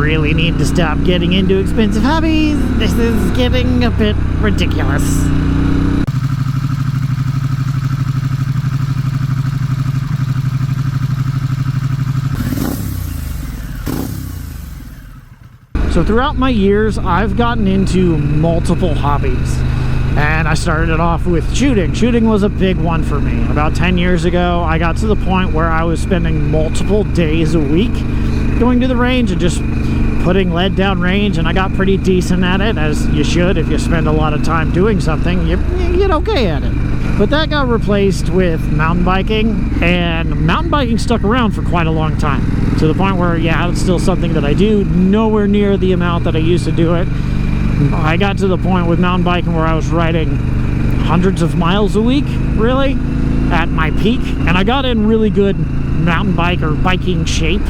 really need to stop getting into expensive hobbies. This is getting a bit ridiculous. So throughout my years, I've gotten into multiple hobbies. And I started it off with shooting. Shooting was a big one for me. About 10 years ago, I got to the point where I was spending multiple days a week going to the range and just putting lead down range, and I got pretty decent at it, as you should. If you spend a lot of time doing something, you get okay at it. But that got replaced with mountain biking, and mountain biking stuck around for quite a long time, to the point where, yeah, it's still something that I do, nowhere near the amount that I used to do it. I got to the point with mountain biking where I was riding hundreds of miles a week, really, at my peak. And I got in really good mountain bike or biking shape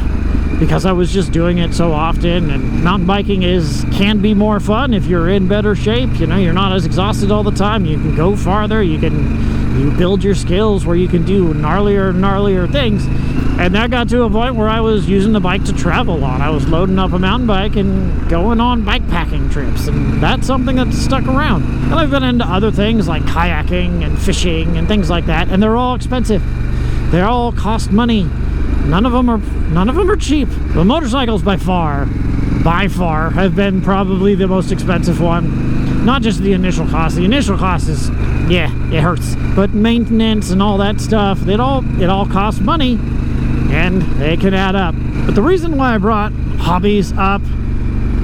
because I was just doing it so often. And mountain biking can be more fun if you're in better shape. You know, you're not as exhausted all the time. You can go farther. You build your skills where you can do gnarlier things. And that got to a point where I was using the bike to travel on. I was loading up a mountain bike and going on bike packing trips, and that's something that's stuck around. And I've been into other things like kayaking and fishing and things like that, and they're all expensive. They all cost money. None of them are cheap. The motorcycles by far have been probably the most expensive one. Not just the initial cost. The initial cost is, yeah, it hurts. But maintenance and all that stuff, it all costs money. And they can add up. But the reason why I brought hobbies up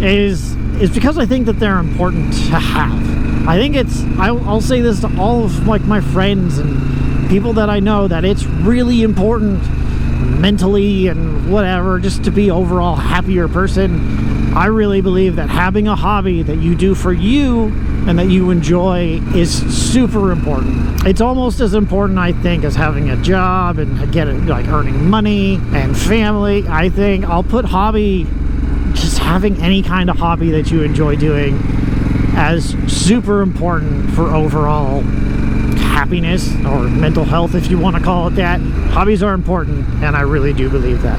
is because I think that they're important to have. I think I'll say this to all of my friends and people that I know, that it's really important mentally and whatever, just to be overall happier person. I really believe that having a hobby that you do for you and that you enjoy is super important. It's almost as important, I think, as having a job and earning money and family. I think I'll put hobby, just having any kind of hobby that you enjoy doing, as super important for overall happiness or mental health, if you want to call it that. Hobbies are important, and I really do believe that.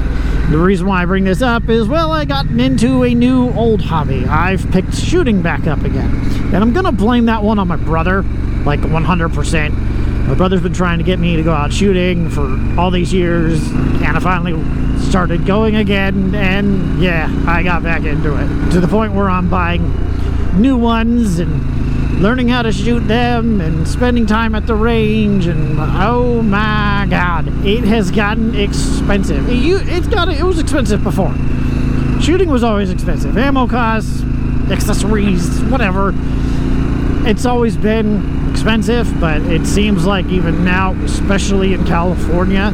The reason why I bring this up is, well, I got into a new old hobby. I've picked shooting back up again. And I'm going to blame that one on my brother, like 100%. My brother's been trying to get me to go out shooting for all these years, and I finally started going again, and yeah, I got back into it. To the point where I'm buying new ones and learning how to shoot them and spending time at the range, and oh my god, it has gotten expensive. It was expensive before. Shooting was always expensive. Ammo costs, accessories, whatever. It's always been expensive, but it seems like even now, especially in California,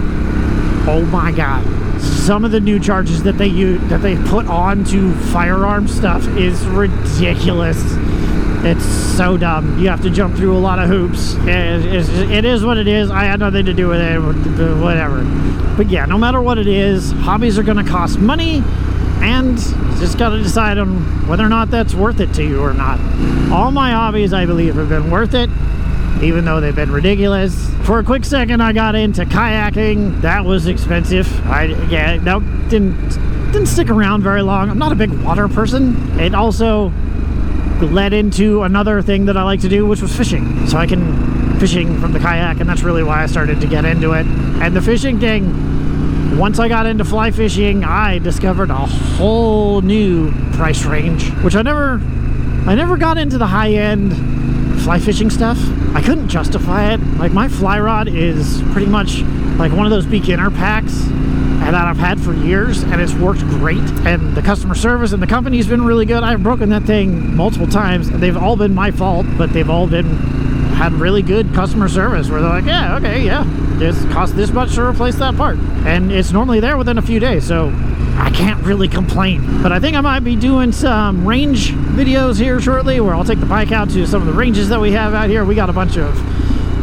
oh my god, some of the new charges that they put on to firearm stuff is ridiculous. It's so dumb. You have to jump through a lot of hoops. It is what it is. I had nothing to do with it, whatever. But yeah, no matter what it is, hobbies are going to cost money, and just got to decide on whether or not that's worth it to you or not. All my hobbies, I believe, have been worth it, even though they've been ridiculous. For a quick second, I got into kayaking. That was expensive. Didn't stick around very long. I'm not a big water person. It also led into another thing that I like to do, which was fishing. So I can fishing from the kayak, and that's really why I started to get into it. And the fishing thing, once I got into fly fishing, I discovered a whole new price range, which I never got into the high-end fly fishing stuff. I couldn't justify it. Like, my fly rod is pretty much like one of those beginner packs that I've had for years, and it's worked great, and the customer service and the company's been really good. I've broken that thing multiple times, and they've all been my fault, but they've all had really good customer service where they're like, yeah, okay, yeah, it costs this much to replace that part, and it's normally there within a few days, so I can't really complain. But I think I might be doing some range videos here shortly, where I'll take the bike out to some of the ranges that we have out here. We got a bunch of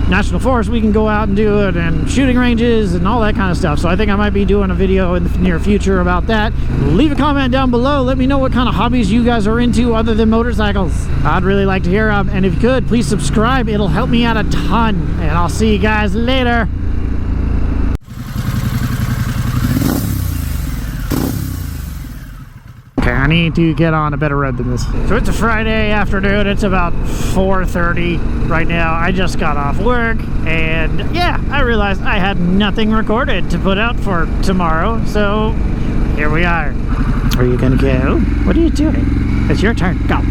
national forest we can go out and do it, and shooting ranges and all that kind of stuff. So I think I might be doing a video in the near future about that. Leave a comment down below. Let me know what kind of hobbies you guys are into other than motorcycles. I'd really like to hear them. And if you could, please subscribe. It'll help me out a ton. And I'll see you guys later. Okay, I need to get on a better road than this. So it's a Friday afternoon. It's about 4:30 right now. I just got off work, and yeah, I realized I had nothing recorded to put out for tomorrow. So here we are. Are you gonna go? What are you doing? It's your turn. Go.